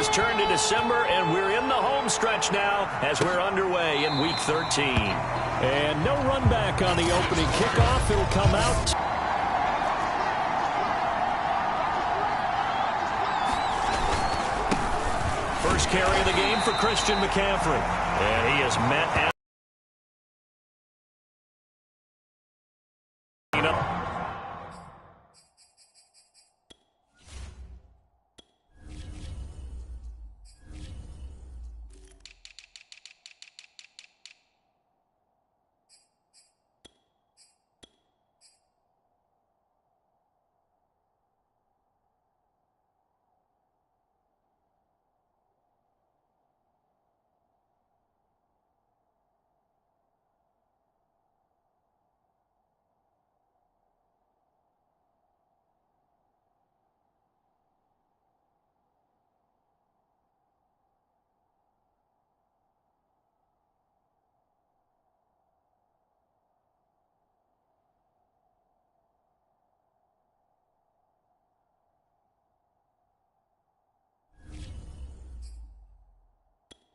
has turned to December, and we're in the home stretch now as we're underway in Week 13. And no run back on the opening kickoff. It'll come out. First carry of the game for Christian McCaffrey. And he has met at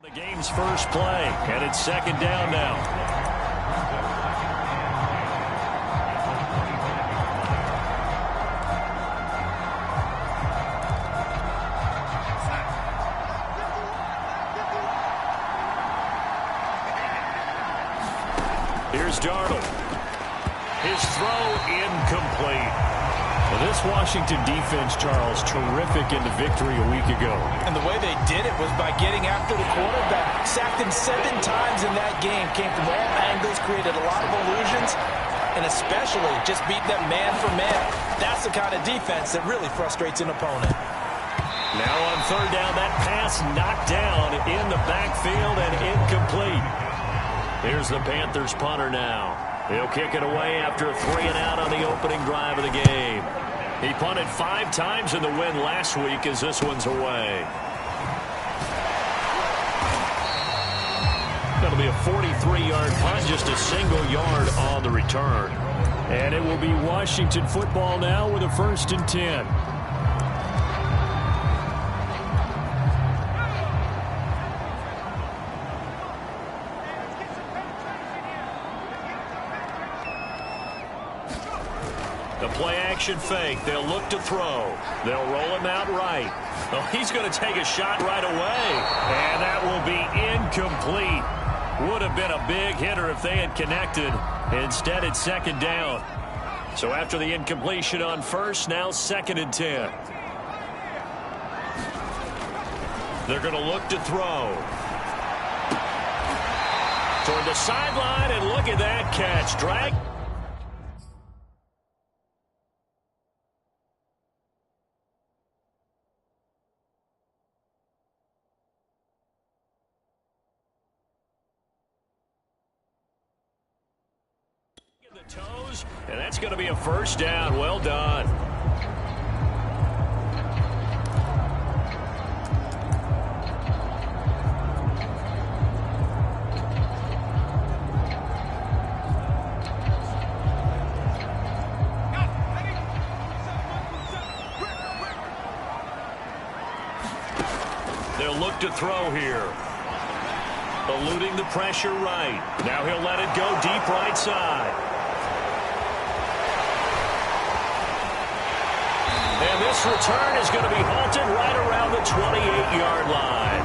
the game's first play, and it's second down now. Here's Darnold. His throw incomplete. Well, this Washington defense, Charles, terrific in the victory a week ago. And the way they did it was by getting after the quarterback. Sacked him 7 times in that game. Came from all angles, created a lot of illusions, and especially just beat them man for man. That's the kind of defense that really frustrates an opponent. Now on third down, that pass knocked down in the backfield and incomplete. Here's the Panthers punter now. He'll kick it away after a 3-and-out on the opening drive of the game. He punted 5 times in the win last week as this one's away. That'll be a 43-yard punt, just a single yard on the return. And it will be Washington football now with a 1st and 10. The play-action fake. They'll look to throw. They'll roll him out right. Oh, he's going to take a shot right away. And that will be incomplete. Would have been a big hitter if they had connected. Instead, it's second down. So after the incompletion on first, now 2nd and 10. They're going to look to throw. Toward the sideline, and look at that catch. Drag. The toes, and that's going to be a 1st down. Well done. They'll look to throw here. Eluding the pressure right. Now he'll let it go deep right side. And this return is going to be halted right around the 28-yard line.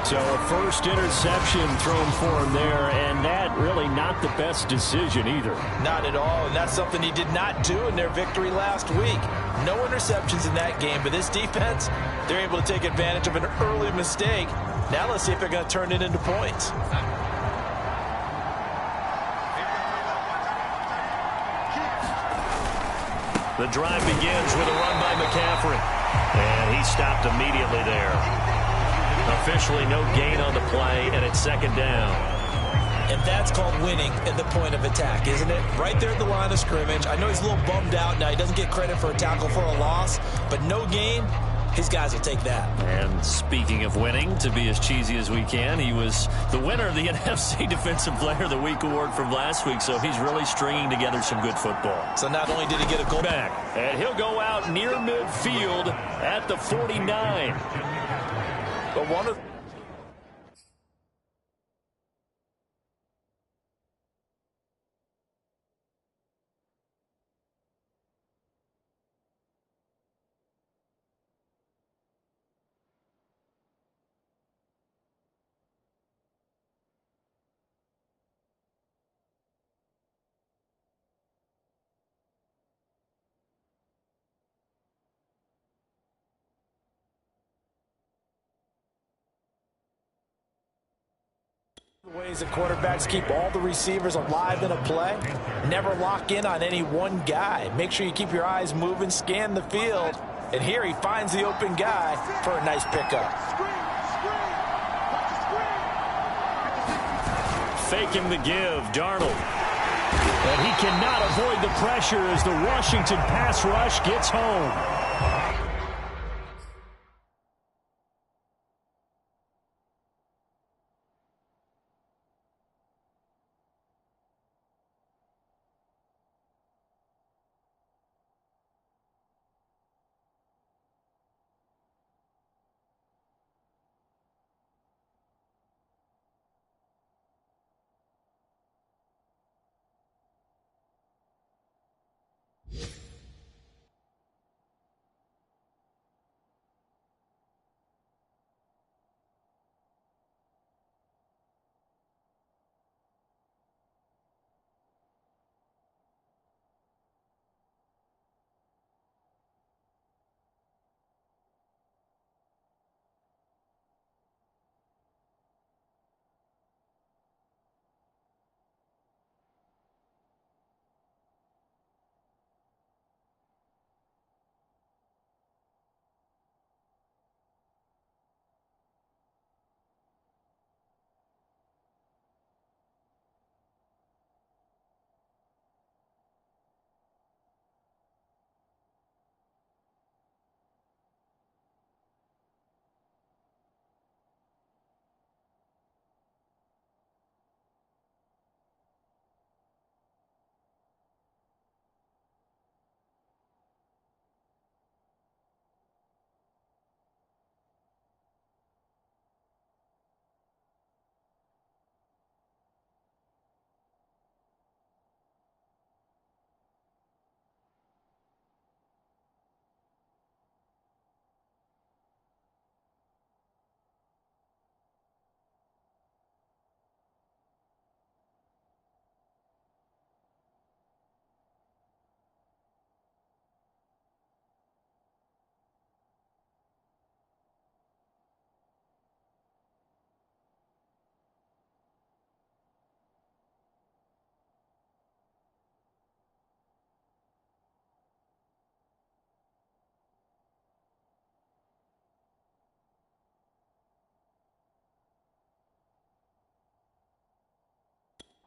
So a first interception thrown for him there, and that really not the best decision either. Not at all, and that's something he did not do in their victory last week. No interceptions in that game, but this defense, they're able to take advantage of an early mistake. Now let's see if they're going to turn it into points. The drive begins with a run by McCaffrey. And he stopped immediately there. Officially no gain on the play, and it's 2nd down. And that's called winning at the point of attack, isn't it? Right there at the line of scrimmage. I know he's a little bummed out now. He doesn't get credit for a tackle for a loss, but no gain, His guys will take that. And speaking of winning, to be as cheesy as we can, he was the winner of the NFC Defensive Player of the Week award from last week, so he's really stringing together some good football. So not only did he get a goal back, and he'll go out near midfield at the 49. but one of the ways that quarterbacks keep all the receivers alive in a play. Never lock in on any one guy. Make sure you keep your eyes moving, scan the field. And here he finds the open guy for a nice pickup. Faking the give, Darnold. And he cannot avoid the pressure as the Washington pass rush gets home.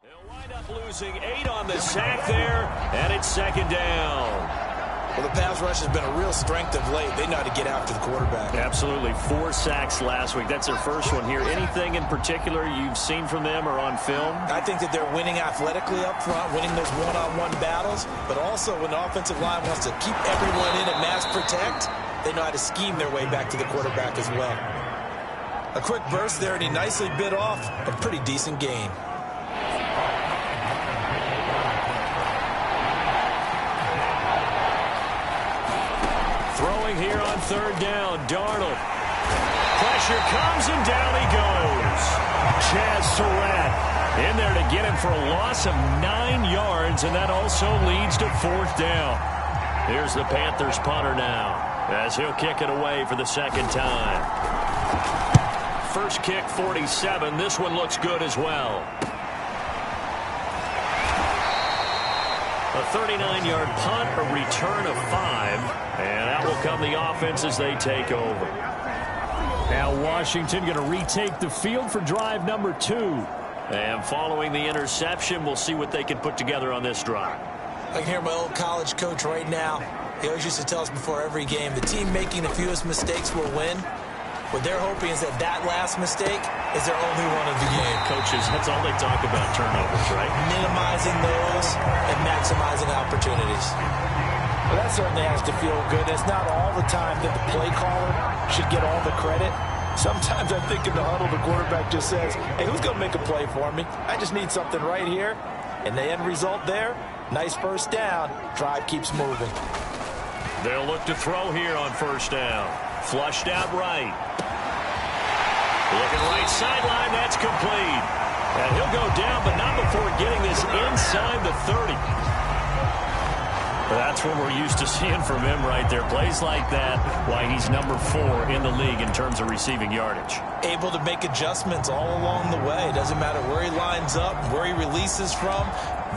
They'll wind up losing 8 on the sack there, and it's second down. Well, the pass rush has been a real strength of late. They know how to get after the quarterback. Absolutely. 4 sacks last week. That's their first one here. Anything in particular you've seen from them or on film? I think that they're winning athletically up front, winning those one-on-one battles, but also when the offensive line wants to keep everyone in and mass protect, they know how to scheme their way back to the quarterback as well. A quick burst there, and he nicely bit off a pretty decent gain. Throwing here on third down, Darnold. Pressure comes, and down he goes. Chaz Surratt in there to get him for a loss of 9 yards, and that also leads to fourth down. Here's the Panthers punter now, as he'll kick it away for the second time. First kick, 47. This one looks good as well. A 39-yard punt, a return of 5, and out will come the offense as they take over. Now Washington going to retake the field for drive number 2. And following the interception, we'll see what they can put together on this drive. I can hear my old college coach right now. He always used to tell us before every game, the team making the fewest mistakes will win. What they're hoping is that that last mistake is their only one of the game. Coaches, that's all they talk about, turnovers, right? Minimizing those and maximizing opportunities. Well, that certainly has to feel good. It's not all the time that the play caller should get all the credit. Sometimes I think in the huddle, the quarterback just says, hey, who's going to make a play for me? I just need something right here. And the end result there, nice first down. Drive keeps moving. They'll look to throw here on first down. Flushed out right. Looking right sideline, that's complete. And he'll go down, but not before getting this inside the 30. That's what we're used to seeing from him right there. Plays like that, why he's number 4 in the league in terms of receiving yardage. Able to make adjustments all along the way. Doesn't matter where he lines up, where he releases from.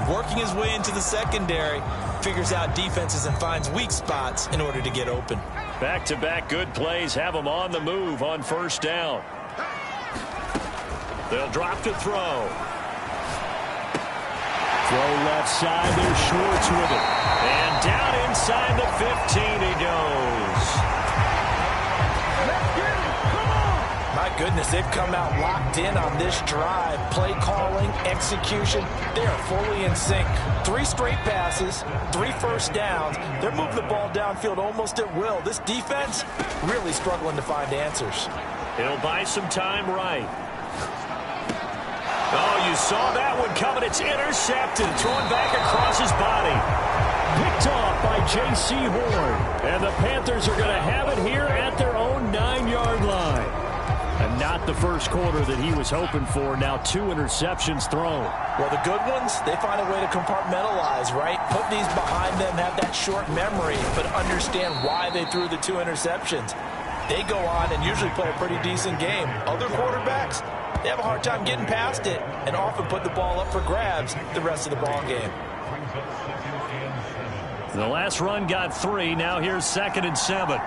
Working his way into the secondary, figures out defenses and finds weak spots in order to get open. Back-to-back good plays have him on the move on first down. They'll drop to throw. Throw left side, there's Schwartz with it. And down inside the 15 he goes. My goodness, they've come out locked in on this drive. Play calling, execution, they are fully in sync. 3 straight passes, 3 first downs. They're moving the ball downfield almost at will. This defense really struggling to find answers. He'll buy some time right. Oh, you saw that one coming. It's intercepted. Thrown back across his body. Picked off by J.C. Horn. And the Panthers are going to have it here at their own 9-yard line. And not the first quarter that he was hoping for. Now 2 interceptions thrown. Well, the good ones, they find a way to compartmentalize, right? Put these behind them, have that short memory, but understand why they threw the 2 interceptions. They go on and usually play a pretty decent game. Other quarterbacks, they have a hard time getting past it and often put the ball up for grabs the rest of the ball game. The last run got 3. Now here's 2nd and 7.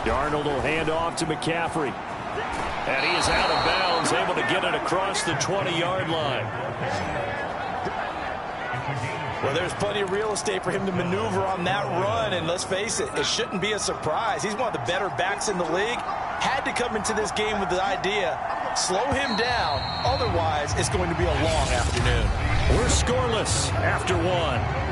Darnold will hand off to McCaffrey. And he is out of bounds, able to get it across the 20-yard line. Well, there's plenty of real estate for him to maneuver on that run, and let's face it, it shouldn't be a surprise. He's one of the better backs in the league. Had to come into this game with the idea, slow him down, otherwise it's going to be a long afternoon. We're scoreless after 1.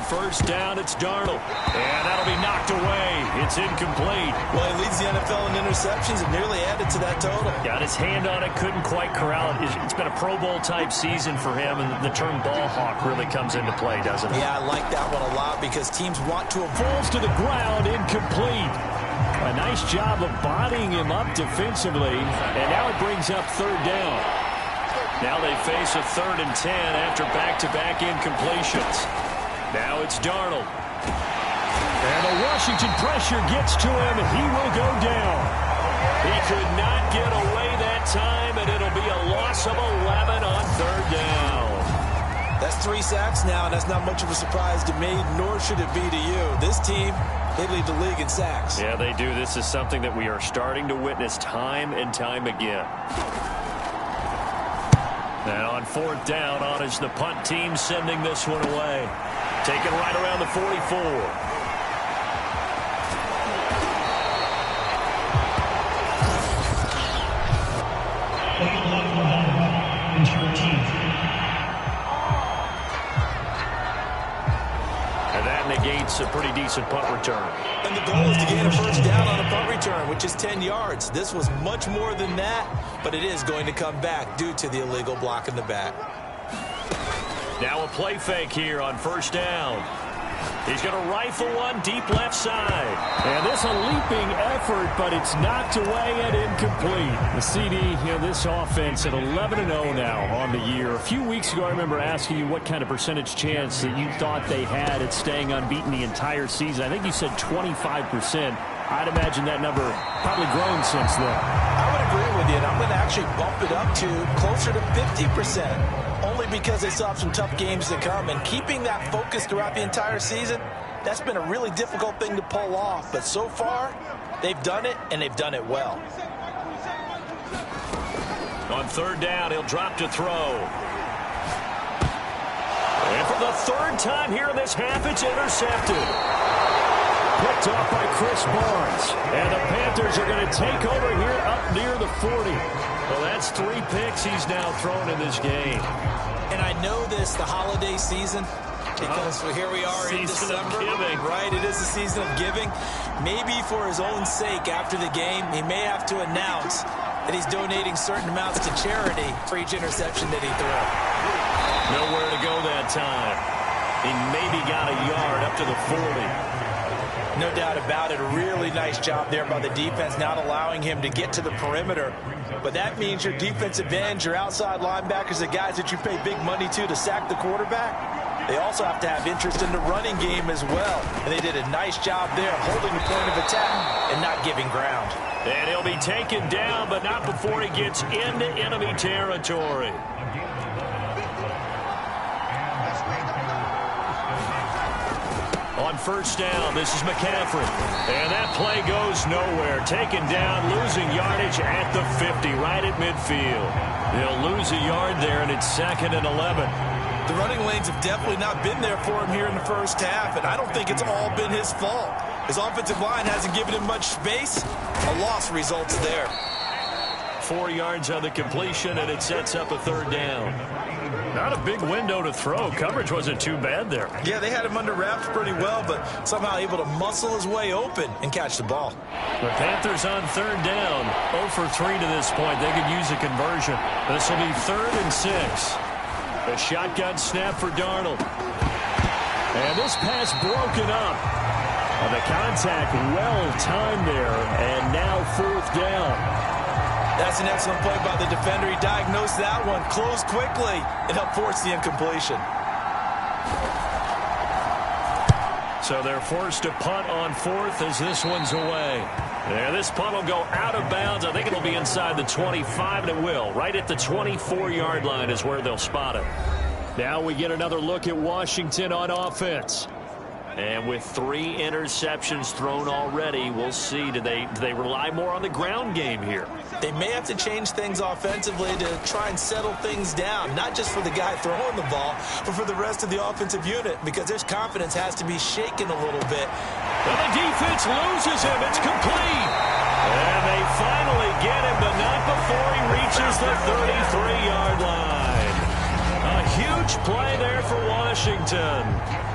First down, it's Darnold. And that'll be knocked away. It's incomplete. Well, he leads the NFL in interceptions and nearly added to that total. Got his hand on it, couldn't quite corral it. It's been a Pro Bowl-type season for him, and the term ball hawk really comes into play, doesn't it? Yeah, I like that one a lot because teams want to... Falls to the ground, incomplete. A nice job of bodying him up defensively, and now it brings up 3rd down. Now they face a 3rd and 10 after back-to-back incompletions. Now it's Darnold. And the Washington pressure gets to him. He will go down. He could not get away that time, and it'll be a loss of 11 on 3rd down. That's 3 sacks now, and that's not much of a surprise to me, nor should it be to you. This team, they lead the league in sacks. Yeah, they do. This is something that we are starting to witness time and time again. Now on 4th down, on is the punt team sending this one away. Taken right around the 44. And that negates a pretty decent punt return. And the goal is to gain a first down on a punt return, which is 10 yards. This was much more than that, but it is going to come back due to the illegal block in the back. Now a play fake here on first down. He's going to rifle one deep left side. And this a leaping effort, but it's knocked away and incomplete. The CD, this offense at 11-0 now on the year. A few weeks ago, I remember asking you what kind of percentage chance that you thought they had at staying unbeaten the entire season. I think you said 25%. I'd imagine that number probably grown since then. I would agree with you, and I'm going to actually bump it up to closer to 50%. Only Partly because they still have some tough games to come, and keeping that focus throughout the entire season, that's been a really difficult thing to pull off. But so far, they've done it, and they've done it well. On third down, he'll drop to throw. And for the third time here in this half, it's intercepted. Picked off by Chris Barnes. And the Panthers are going to take over here up near the 40. Well, that's 3 picks he's now thrown in this game. And I know this, the holiday season, because here we are in December. Season of giving. Right, it is the season of giving. Maybe for his own sake after the game, he may have to announce that he's donating certain amounts to charity for each interception that he threw. Nowhere to go that time. He maybe got a yard up to the 40. No doubt about it. A really nice job there by the defense, not allowing him to get to the perimeter. But that means your defensive ends, your outside linebackers, the guys that you pay big money to sack the quarterback, they also have to have interest in the running game as well. And they did a nice job there holding the point of attack and not giving ground. And he'll be taken down, but not before he gets into enemy territory. On first down, this is McCaffrey. And that play goes nowhere. Taken down, losing yardage at the 50, right at midfield. They'll lose a yard there, and it's 2nd and 11. The running lanes have definitely not been there for him here in the first half, and I don't think it's all been his fault. His offensive line hasn't given him much space. A loss results there. 4 yards on the completion, and it sets up a third down. Not a big window to throw. Coverage wasn't too bad there. Yeah, they had him under wraps pretty well, but somehow able to muscle his way open and catch the ball. The Panthers on third down. 0 for 3 to this point. They could use a conversion. This will be 3rd and 6. A shotgun snap for Darnold. And this pass broken up. And the contact well timed there. And now 4th down. That's an excellent play by the defender. He diagnosed that one, closed quickly, and helped force the incompletion. So they're forced to punt on 4th as this one's away. And this punt will go out of bounds. I think it'll be inside the 25, and it will. Right at the 24-yard line is where they'll spot it. Now we get another look at Washington on offense. And with 3 interceptions thrown already, we'll see. Do they rely more on the ground game here? They may have to change things offensively to try and settle things down, not just for the guy throwing the ball, but for the rest of the offensive unit, because their confidence has to be shaken a little bit. Well, the defense loses him. It's complete. And they finally get him, but not before he reaches the 33-yard line. A huge play there for Washington.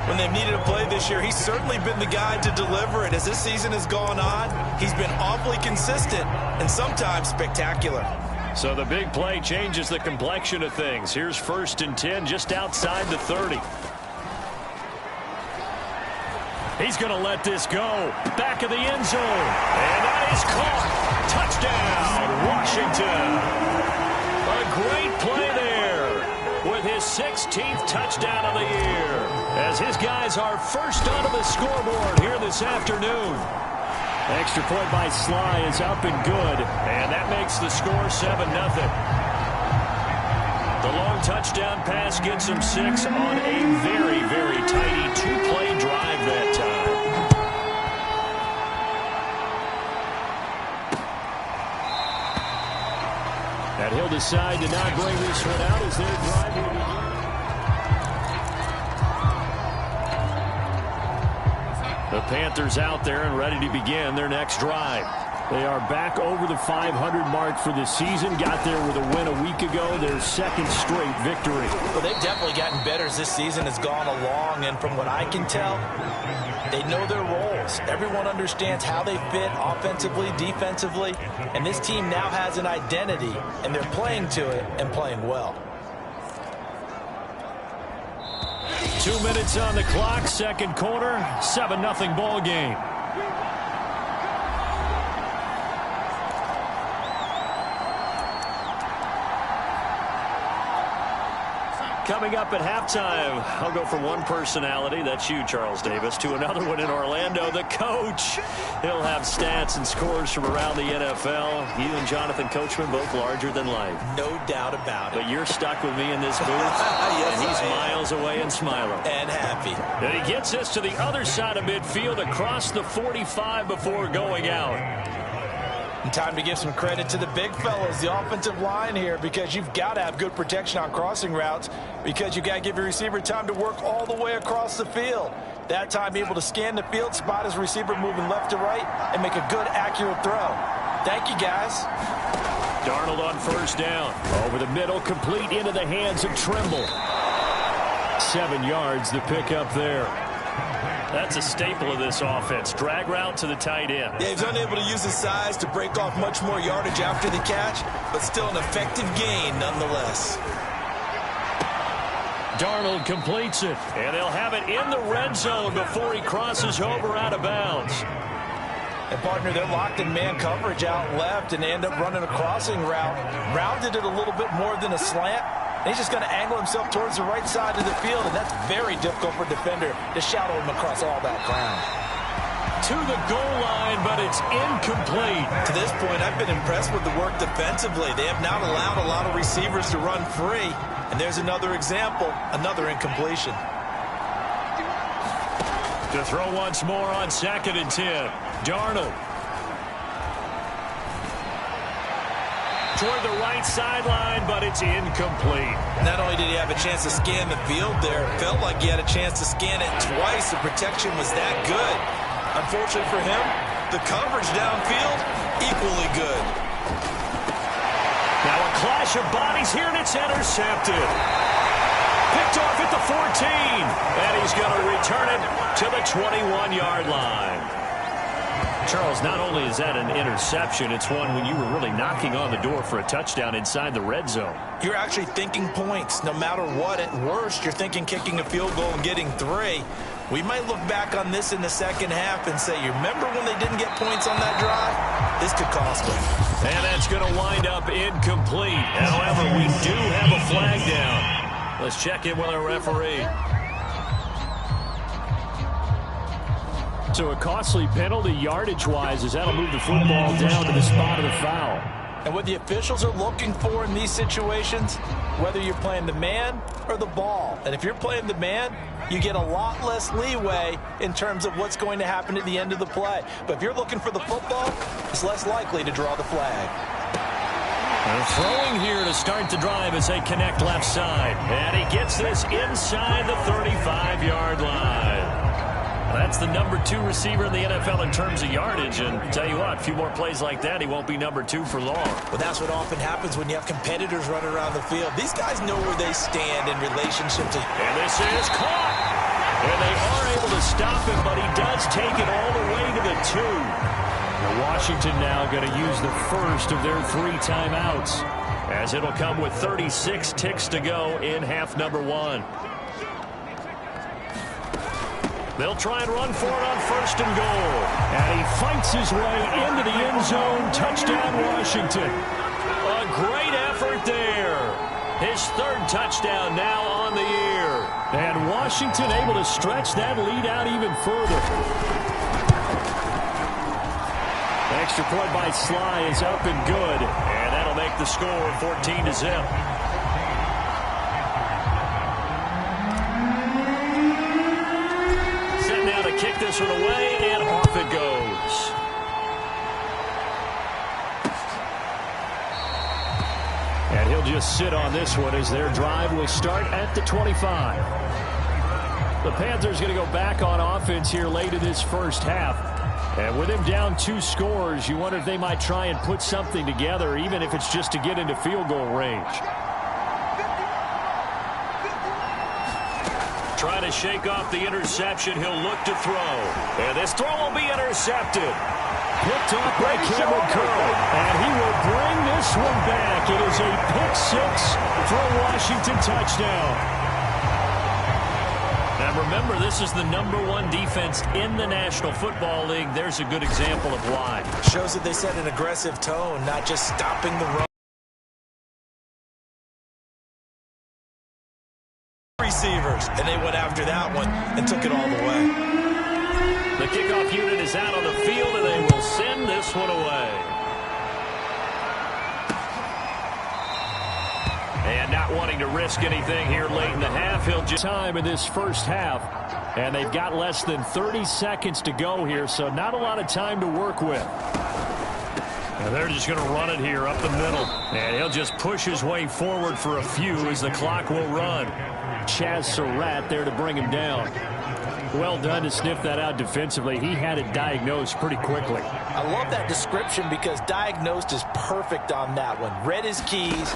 When they've needed a play this year, he's certainly been the guy to deliver it. As this season has gone on, he's been awfully consistent and sometimes spectacular. So the big play changes the complexion of things. Here's 1st and 10 just outside the 30. He's going to let this go. Back of the end zone. And that is caught. Touchdown, Washington. A great play there with his 16th touchdown of the year, as his guys are first onto the scoreboard here this afternoon. Extra point by Sly is up and good, and that makes the score 7-0. The long touchdown pass gets him 6 on a very, very tidy 2-play drive that time. And he'll decide to not bring this one out as their drive will begin. The Panthers out there and ready to begin their next drive. They are back over the 500 mark for the season. Got there with a win a week ago. Their 2nd straight victory. Well, they've definitely gotten better as this season has gone along. And from what I can tell, they know their roles. Everyone understands how they fit offensively, defensively. And this team now has an identity. And they're playing to it and playing well. 2 minutes on the clock, 2nd quarter, 7-0 ball game. Coming up at halftime, I'll go from one personality, that's you, Charles Davis, to another one in Orlando, the coach. He'll have stats and scores from around the NFL. You and Jonathan Coachman, both larger than life. No doubt about it. But you're stuck with me in this booth, yes, and he's miles away and smiling. And happy. And he gets us to the other side of midfield across the 45 before going out. And time to give some credit to the big fellas, the offensive line here, because you've got to have good protection on crossing routes, because you've got to give your receiver time to work all the way across the field. That time able to scan the field, spot his receiver moving left to right, and make a good, accurate throw. Thank you, guys. Darnold on first down. Over the middle, complete into the hands of Trimble. 7 yards, the pickup there. That's a staple of this offense. Drag route to the tight end. Yeah, he's unable to use his size to break off much more yardage after the catch, but still an effective gain nonetheless. Darnold completes it, and they'll have it in the red zone before he crosses over out of bounds. And, partner, they're locked in man coverage out left, and they end up running a crossing route. Rounded it a little bit more than a slant. And he's just going to angle himself towards the right side of the field, and that's very difficult for a defender to shadow him across all that ground. To the goal line, but it's incomplete. To this point, I've been impressed with the work defensively. They have not allowed a lot of receivers to run free. And there's another example, another incompletion. To throw once more on 2nd and 10. Darnold. Toward the right sideline, but it's incomplete. Not only did he have a chance to scan the field there, it felt like he had a chance to scan it twice. The protection was that good. Unfortunately for him, the coverage downfield, equally good. Now a clash of bodies here, and it's intercepted. Picked off at the 14, and he's going to return it to the 21-yard line. Charles, not only is that an interception, it's one when you were really knocking on the door for a touchdown inside the red zone. You're actually thinking points. No matter what, at worst, you're thinking kicking a field goal and getting 3. We might look back on this in the second half and say, you remember when they didn't get points on that drive? This could cost them. And that's going to wind up incomplete. However, we do have a flag down. Let's check in with our referee. So a costly penalty yardage-wise, as that'll move the football down to the spot of the foul. And what the officials are looking for in these situations, whether you're playing the man or the ball. And if you're playing the man, you get a lot less leeway in terms of what's going to happen at the end of the play. But if you're looking for the football, it's less likely to draw the flag. And throwing here to start the drive as they connect left side. And he gets this inside the 35-yard line. That's the number 2 receiver in the NFL in terms of yardage. And tell you what, a few more plays like that, he won't be number 2 for long. Well, that's what often happens when you have competitors running around the field. These guys know where they stand in relationship to... And this is caught. And they are able to stop him, but he does take it all the way to the 2. Now Washington now going to use the first of their 3 timeouts, as it'll come with 36 ticks to go in half number 1. They'll try and run for it on 1st and goal. And he fights his way into the end zone. Touchdown, Washington. A great effort there. His 3rd touchdown now on the year. And Washington able to stretch that lead out even further. Extra point by Sly is up and good. And that'll make the score 14-0. Kick this one away, and off it goes. And he'll just sit on this one as their drive will start at the 25. The Panthers going to go back on offense here late in this first half. And with him down 2 scores, you wonder if they might try and put something together, even if it's just to get into field goal range. Trying to shake off the interception. He'll look to throw. And this throw will be intercepted. Picked off by Cameron Curl. And he will bring this one back. It is a pick 6 for a Washington touchdown. And remember, this is the number 1 defense in the National Football League. There's a good example of why. Shows that they set an aggressive tone, not just stopping the run. receivers, and they went after that one and took it all the way. The kickoff unit is out on the field, and they will send this one away. And not wanting to risk anything here late in the half, he'll just time in this first half. And they've got less than 30 seconds to go here, so not a lot of time to work with. And they're just going to run it here up the middle. And he'll just push his way forward for a few as the clock will run. Surratt there to bring him down. Well done to sniff that out defensively. He had it diagnosed pretty quickly. I love that description because diagnosed is perfect on that one. Read his keys,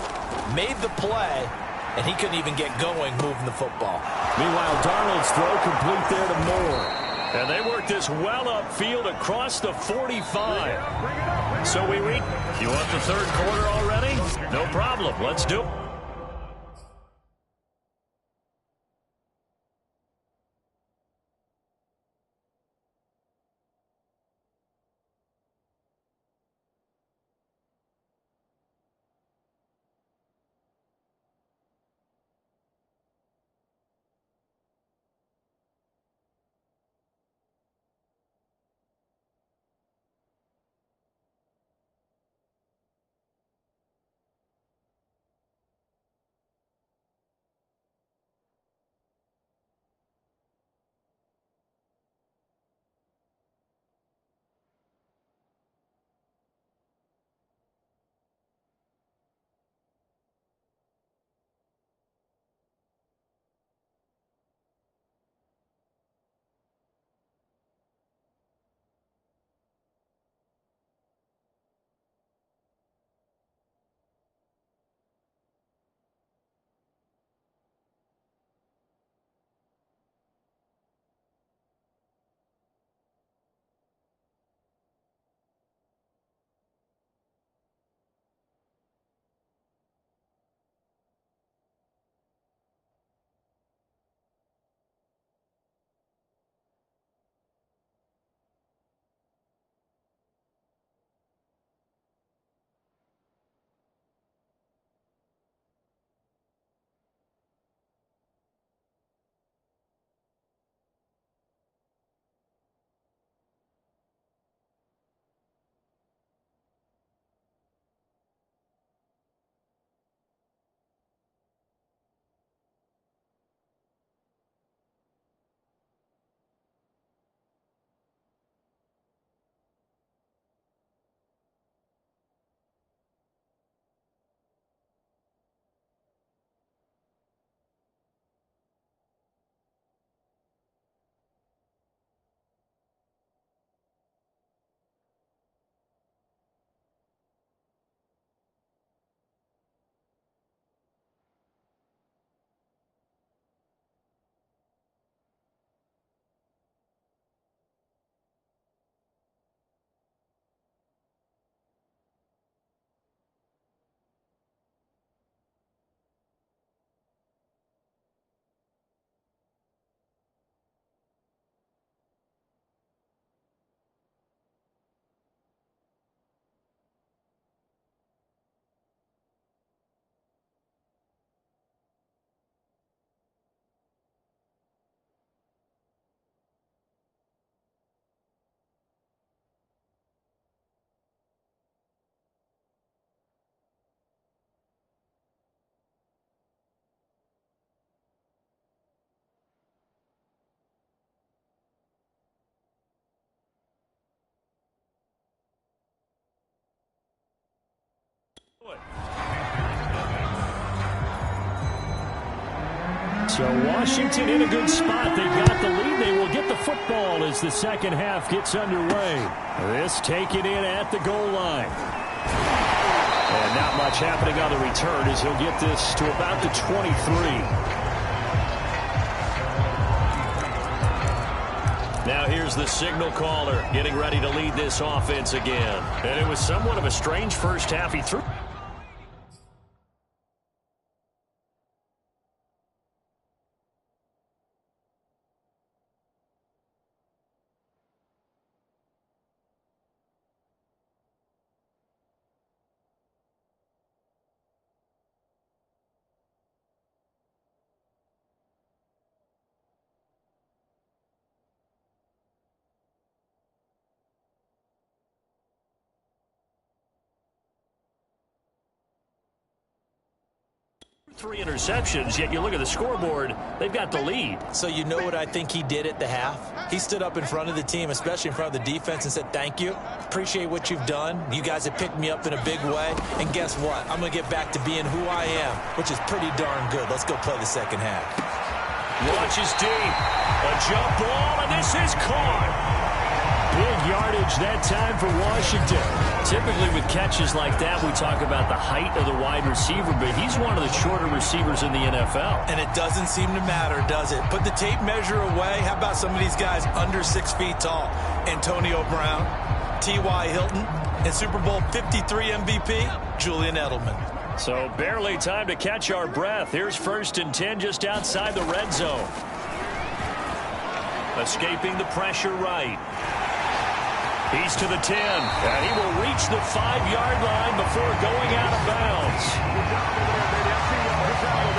made the play, and he couldn't even get going moving the football. Meanwhile, Darnold's throw complete there to Moore. And they work this well upfield across the 45. So we reach. You want the third quarter already? No problem. Let's do it. So Washington in a good spot. They've got the lead. They will get the football as the second half gets underway. This taken in at the goal line. And not much happening on the return as he'll get this to about the 23. Now here's the signal caller getting ready to lead this offense again. And it was somewhat of a strange first half. He threw. 3 interceptions, yet you look at the scoreboard, they've got the lead. So you know what I think he did at the half? He stood up in front of the team, especially in front of the defense, and said, thank you. Appreciate what you've done. You guys have picked me up in a big way. And guess what? I'm going to get back to being who I am, which is pretty darn good. Let's go play the second half. Launches deep. A jump ball, and this is caught. Big yardage that time for Washington. Typically with catches like that, we talk about the height of the wide receiver, but he's one of the shorter receivers in the NFL. And it doesn't seem to matter, does it? Put the tape measure away. How about some of these guys under 6 feet tall? Antonio Brown, T.Y. Hilton, and Super Bowl 53 MVP, Julian Edelman. So barely time to catch our breath. Here's 1st and 10 just outside the red zone. Escaping the pressure right. He's to the 10, and he will reach the 5-yard line before going out of bounds.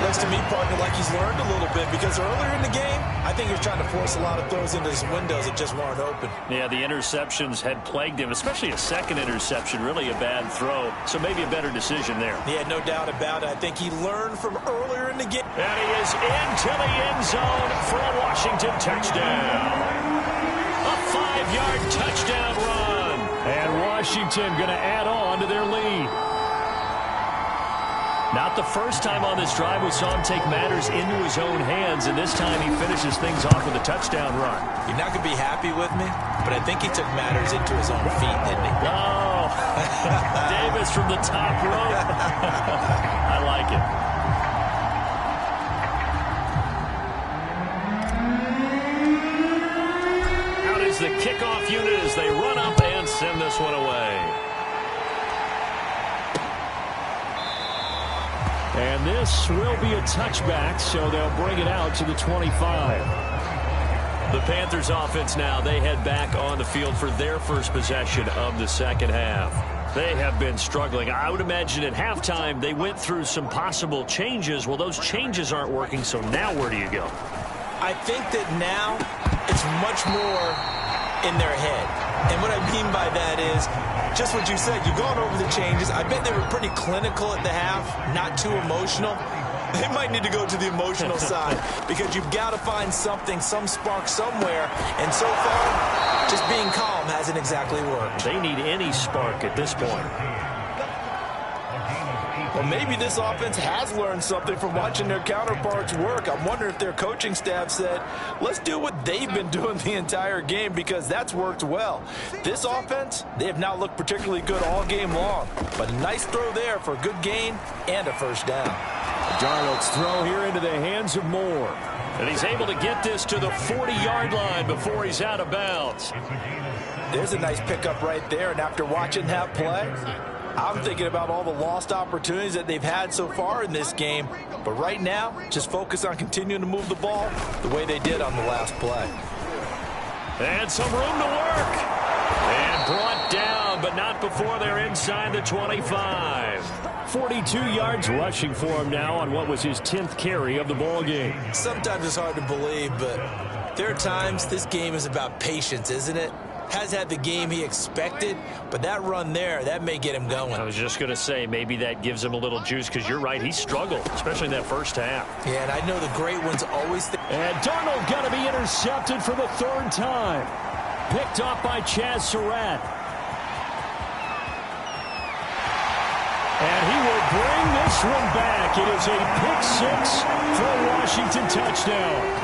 Looks to me, partner, like he's learned a little bit, because earlier in the game, I think he was trying to force a lot of throws into his windows that just weren't open. Yeah, the interceptions had plagued him, especially a second interception, really a bad throw. So maybe a better decision there. Yeah, no doubt about it. I think he learned from earlier in the game. And he is into the end zone for a Washington touchdown. A 5-yard touchdown run. And Washington going to add on to their lead. Not the first time on this drive we saw him take matters into his own hands, and this time he finishes things off with a touchdown run. You're not going to be happy with me, but I think he took matters into his own feet, didn't he? Oh, Davis from the top rope. I like it. Out is the kickoff unit as they run up and send this one away. And this will be a touchback, so they'll bring it out to the 25. The Panthers offense now, they head back on the field for their first possession of the second half. They have been struggling. I would imagine at halftime they went through some possible changes. Well, those changes aren't working, so now where do you go? I think that now it's much more in their head. And what I mean by that is just what you said. You've gone over the changes. I bet they were pretty clinical at the half, not too emotional. They might need to go to the emotional side because you've got to find something, some spark somewhere. And so far, just being calm hasn't exactly worked. They need any spark at this point. Well, maybe this offense has learned something from watching their counterparts work. I'm wondering if their coaching staff said, let's do what they've been doing the entire game, because that's worked well. This offense, they have not looked particularly good all game long, but a nice throw there for a good gain and a first down. Darnold's throw here into the hands of Moore. And he's able to get this to the 40-yard line before he's out of bounds. There's a nice pickup right there, and after watching that play, I'm thinking about all the lost opportunities that they've had so far in this game. But right now, just focus on continuing to move the ball the way they did on the last play. And some room to work. And brought down, but not before they're inside the 25. 42 yards rushing for him now on what was his 10th carry of the ball game. Sometimes it's hard to believe, but there are times this game is about patience, isn't it? Has had the game he expected, but that run there, that may get him going. I was just going to say, maybe that gives him a little juice, because you're right, he struggled, especially in that first half. Yeah, and I know the great ones always think. And Darnold going to be intercepted for the 3rd time. Picked off by Chaz Surratt. And he will bring this one back. It is a pick-6 for a Washington touchdown.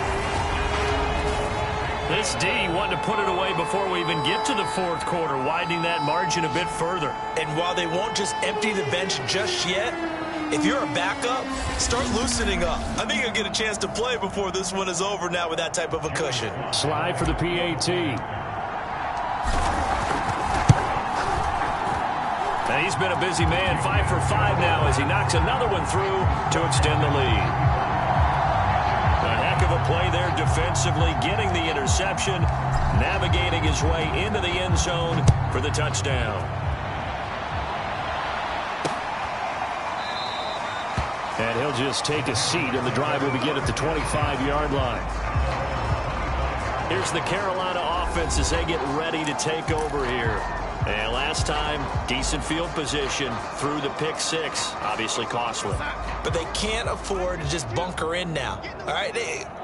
This D wanted to put it away before we even get to the 4th quarter, widening that margin a bit further. And while they won't just empty the bench just yet, if you're a backup, start loosening up. I think you'll get a chance to play before this one is over now with that type of a cushion. Slide for the PAT. And he's been a busy man, 5 for 5 now as he knocks another one through to extend the lead. A heck of a play there defensively, getting the interception, navigating his way into the end zone for the touchdown. And he'll just take a seat, and the drive will begin at the 25-yard line. Here's the Carolina offense as they get ready to take over here. And last time, decent field position through the pick six. Obviously costly. But they can't afford to just bunker in now. All right,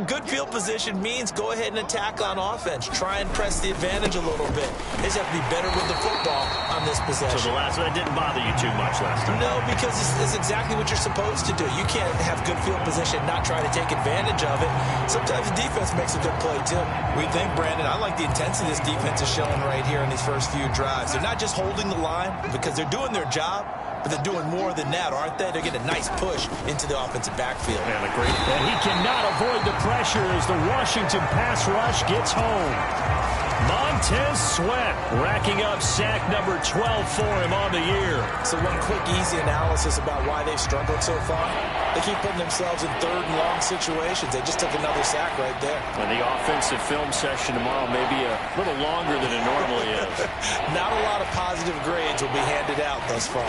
good field position means go ahead and attack on offense. Try and press the advantage a little bit. They just have to be better with the football on this possession. So the last one didn't bother you too much last time? No, because it's exactly what you're supposed to do. You can't have good field position, not try to take advantage of it. Sometimes the defense makes a good play, too. We think, Brandon, I like the intensity this defense is showing right here in these first few drives. They're not just holding the line because they're doing their job, but they're doing more than that, aren't they? They're getting a nice push into the offensive backfield. And he cannot avoid the pressure as the Washington pass rush gets home. Montez Sweat racking up sack number 12 for him on the year. So one quick, easy analysis about why they've struggled so far. They keep putting themselves in third and long situations. They just took another sack right there. And the offensive film session tomorrow may be a little longer than it normally is. Not a lot of positive grades will be handed out thus far.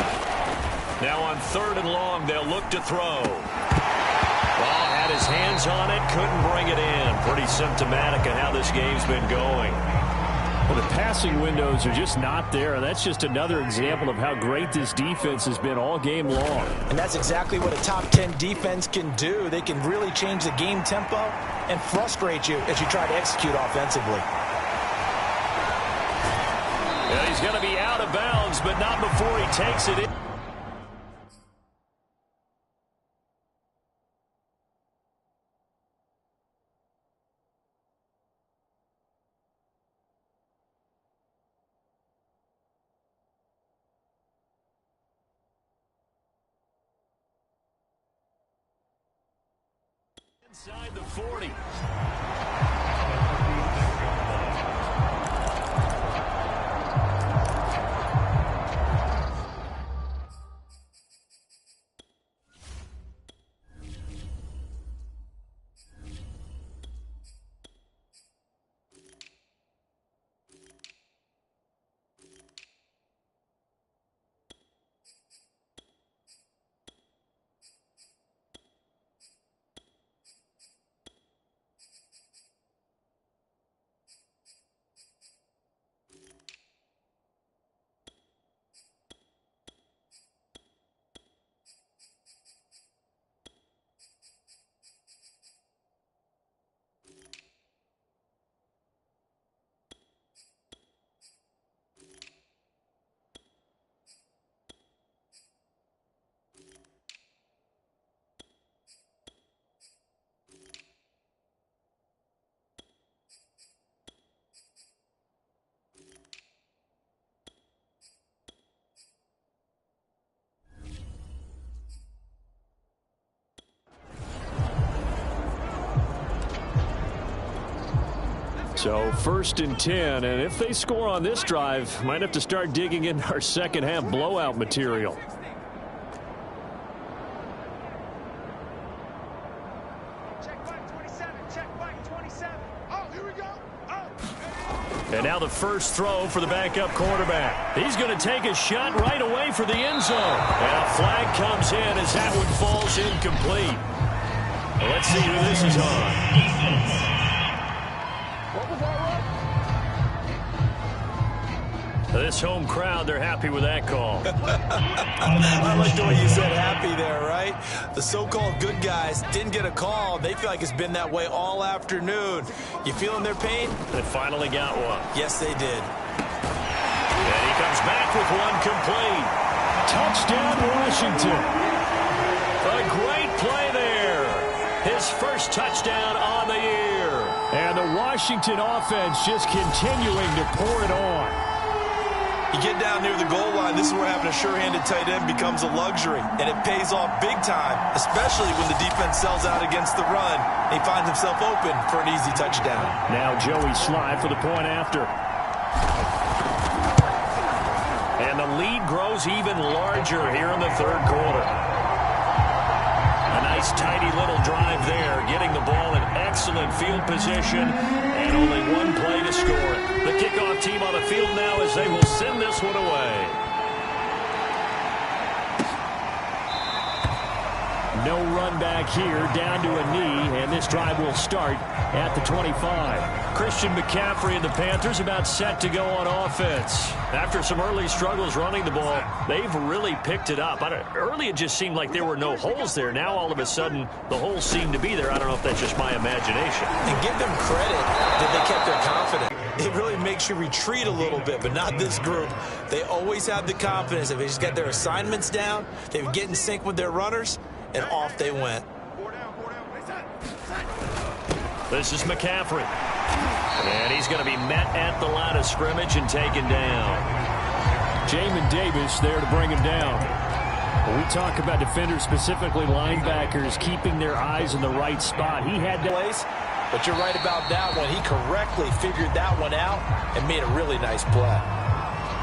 Now on third and long, they'll look to throw. Ball had his hands on it, couldn't bring it in. Pretty symptomatic of how this game's been going. Well, the passing windows are just not there. That's just another example of how great this defense has been all game long. And that's exactly what a top 10 defense can do. They can really change the game tempo and frustrate you as you try to execute offensively. And he's going to be out of bounds, but not before he takes it in. Inside the 40. So first and 10, and if they score on this drive, might have to start digging in our second half blowout material. Check back 27, check back 27. Oh, here we go. Oh. And now the first throw for the backup quarterback. He's going to take a shot right away for the end zone. And a flag comes in as that one falls incomplete. Let's see who this is on. This home crowd, they're happy with that call. I like the way you said happy there, right? The so-called good guys didn't get a call. They feel like it's been that way all afternoon. You feeling their pain? They finally got one. Yes, they did. And he comes back with one complete. Touchdown, Washington. A great play there. His first touchdown on the year. And the Washington offense just continuing to pour it on. You get down near the goal line, this is where having a sure-handed tight end becomes a luxury, and it pays off big time, especially when the defense sells out against the run. He finds himself open for an easy touchdown. Now Joey Slye for the point after. And the lead grows even larger here in the third quarter. A nice, tidy little drive there, getting the ball in excellent field position, and only one play to score it. The kickoff team on the field now as they will send this one away. No run back here, down to a knee, and this drive will start at the 25. Christian McCaffrey and the Panthers about set to go on offense. After some early struggles running the ball, they've really picked it up. Early it just seemed like there were no holes there. Now all of a sudden the holes seem to be there. I don't know if that's just my imagination. And give them credit that they kept their confidence. It really makes you retreat a little bit, but not this group. They always have the confidence. If they just get their assignments down, they would get in sync with their runners, and off they went. This is McCaffrey. And he's going to be met at the line of scrimmage and taken down. Jamin Davis there to bring him down. When we talk about defenders, specifically linebackers, keeping their eyes in the right spot. He had to place, but you're right about that one. He correctly figured that one out and made a really nice play.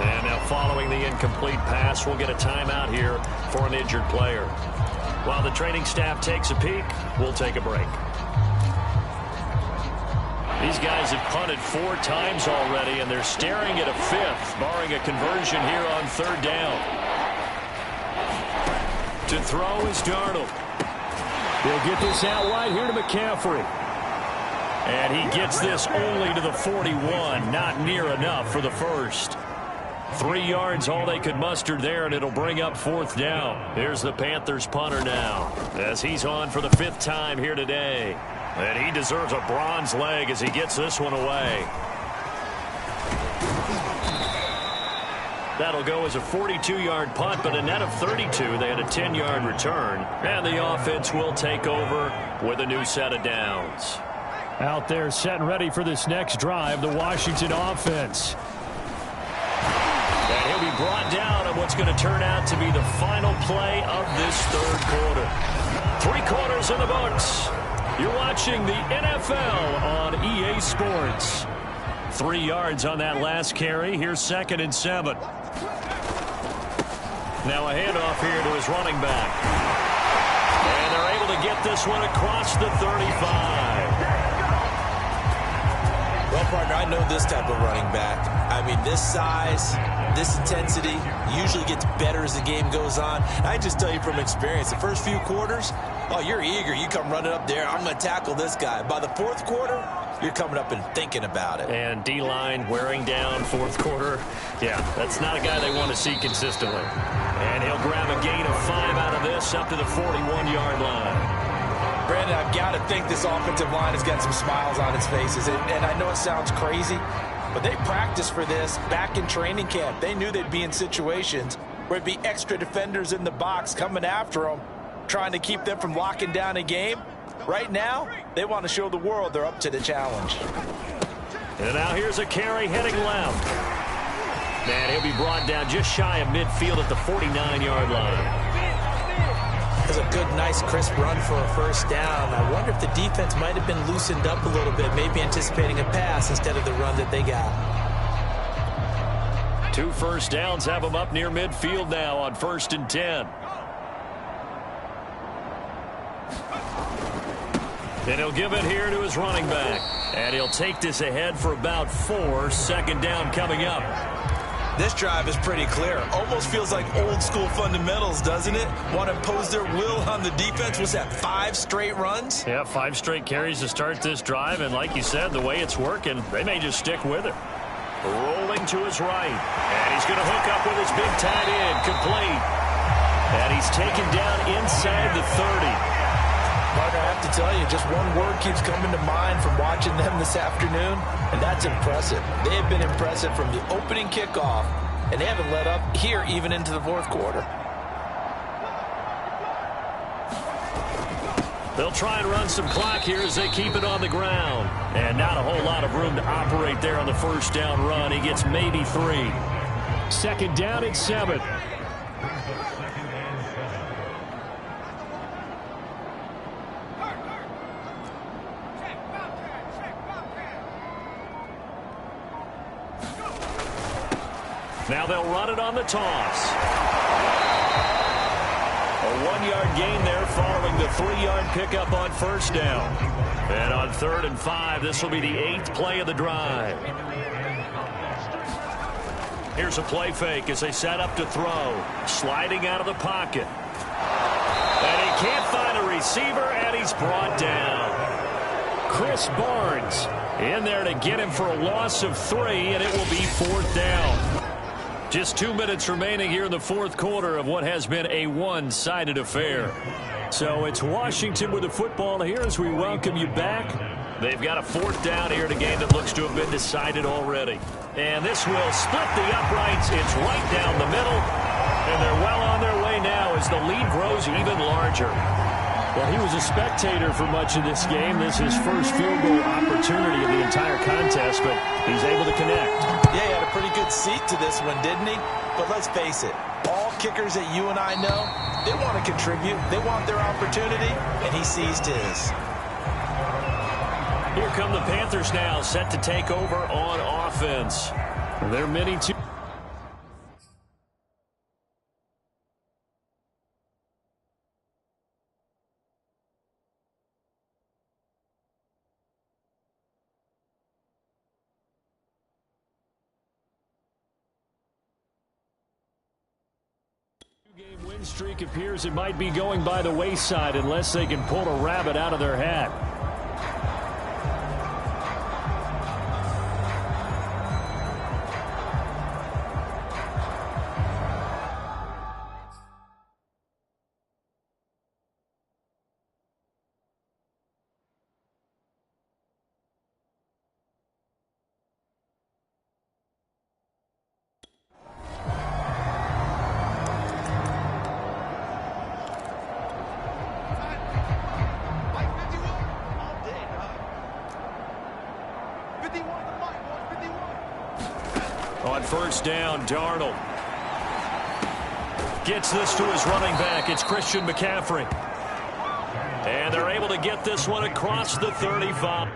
And now following the incomplete pass, we'll get a timeout here for an injured player. While the training staff takes a peek, we'll take a break. These guys have punted 4 times already, and they're staring at a 5th, barring a conversion here on 3rd down. To throw is Darnold. He'll get this out wide here to McCaffrey. And he gets this only to the 41, not near enough for the first. 3 yards, all they could muster there, and it'll bring up 4th down. Here's the Panthers punter now, as he's on for the 5th time here today. And he deserves a bronze leg as he gets this one away. That'll go as a 42-yard punt, but a net of 32. They had a 10-yard return. And the offense will take over with a new set of downs. Out there set and ready for this next drive, the Washington offense. And he'll be brought down on what's going to turn out to be the final play of this 3rd quarter. 3 quarters in the books. You're watching the NFL on EA Sports. 3 yards on that last carry. Here's 2nd and 7. Now a handoff here to his running back. And they're able to get this one across the 35. Well, partner, I know this type of running back. I mean, this size, this intensity usually gets better as the game goes on. I just tell you from experience, the first few quarters, oh, you're eager. You come running up there. I'm going to tackle this guy. By the 4th quarter, you're coming up and thinking about it. And D-line wearing down 4th quarter. Yeah, that's not a guy they want to see consistently. And he'll grab a gain of 5 out of this up to the 41-yard line. Brandon, I've got to think this offensive line has got some smiles on its faces. And I know it sounds crazy, but they practiced for this back in training camp. They knew they'd be in situations where it'd be extra defenders in the box coming after them, trying to keep them from locking down a game. Right now, they want to show the world they're up to the challenge. And now here's a carry heading left. And he'll be brought down just shy of midfield at the 49-yard line. That's a good, nice, crisp run for a 1st down. I wonder if the defense might have been loosened up a little bit, maybe anticipating a pass instead of the run that they got. 2 first downs have them up near midfield now on 1st and 10. And he'll give it here to his running back. And he'll take this ahead for about 4. 2nd down coming up. This drive is pretty clear. Almost feels like old school fundamentals, doesn't it? Want to impose their will on the defense. Was that 5 straight runs? Yeah, 5 straight carries to start this drive. And like you said, the way it's working, they may just stick with it. Rolling to his right. And he's going to hook up with his big tight end. Complete. And he's taken down inside the 30. Partner, I have to tell you, just one word keeps coming to mind from watching them this afternoon, and that's impressive. They have been impressive from the opening kickoff, and they haven't let up here even into the 4th quarter. They'll try and run some clock here as they keep it on the ground. And not a whole lot of room to operate there on the 1st down run. He gets maybe 3. 2nd down and 7. Now they'll run it on the toss. A 1-yard gain there following the 3-yard pickup on 1st down. And on 3rd and 5, this will be the 8th play of the drive. Here's a play fake as they set up to throw. Sliding out of the pocket. And he can't find receiver, and he's brought down. Chris Barnes in there to get him for a loss of 3, and it will be 4th down. Just 2 minutes remaining here in the 4th quarter of what has been a one-sided affair. So it's Washington with the football here as we welcome you back. They've got a 4th down here in a game that looks to have been decided already. And this will split the uprights. It's right down the middle. And they're well on their way now as the lead grows even larger. Well, he was a spectator for much of this game. This is his first field goal opportunity of the entire contest, but he's able to connect. Yeah, he had a pretty good seat to this one, didn't he? But let's face it, all kickers that you and I know, they want to contribute. They want their opportunity, and he seized his. Here come the Panthers now, set to take over on offense. They're many too. Game win streak appears it might be going by the wayside unless they can pull a rabbit out of their hat. On 1st down, Darnold gets this to his running back. It's Christian McCaffrey. And they're able to get this one across the 35.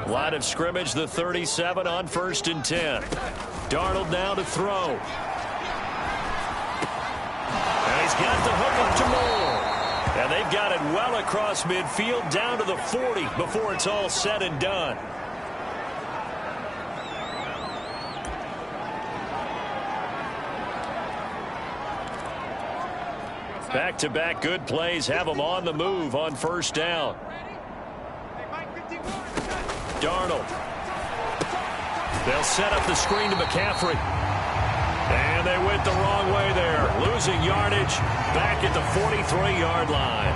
Line of scrimmage, the 37 on 1st and 10. Darnold now to throw. And he's got the hook up to Moore. And they've got it well across midfield down to the 40 before it's all said and done. Back-to-back good plays have them on the move on 1st down. Darnold. They'll set up the screen to McCaffrey. And they went the wrong way there. Losing yardage back at the 43-yard line.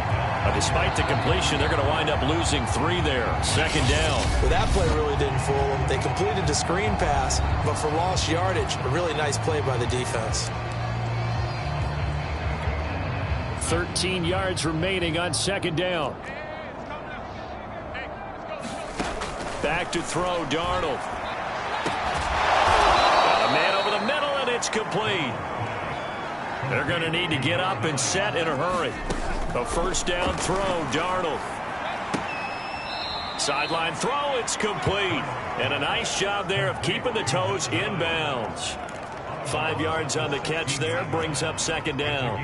Despite the completion, they're going to wind up losing 3 there. 2nd down. Well, that play really didn't fool them. They completed the screen pass, but for lost yardage, a really nice play by the defense. 13 yards remaining on 2nd down. Back to throw, Darnold. A man over the middle, and it's complete. They're going to need to get up and set in a hurry. A first down throw, Darnold. Sideline throw, it's complete. And a nice job there of keeping the toes in bounds. 5 yards on the catch there, brings up second down.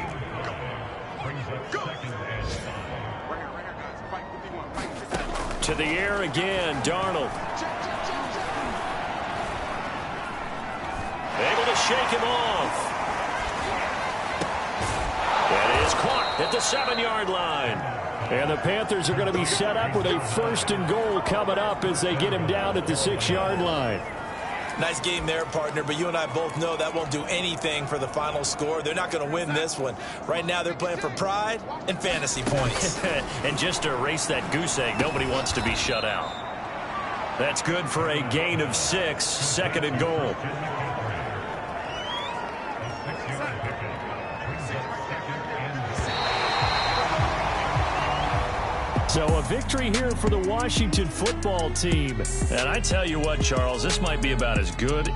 To the air again, Darnold. Able to shake him off. That is caught at the 7-yard line. And the Panthers are going to be set up with a first and goal coming up as they get him down at the 6-yard line. Nice game there, partner, but you and I both know that won't do anything for the final score. They're not going to win this one. Right now, they're playing for pride and fantasy points. And just to erase that goose egg, nobody wants to be shut out. That's good for a gain of 6, second and goal. So a victory here for the Washington football team. And I tell you what, Charles, this might be about as good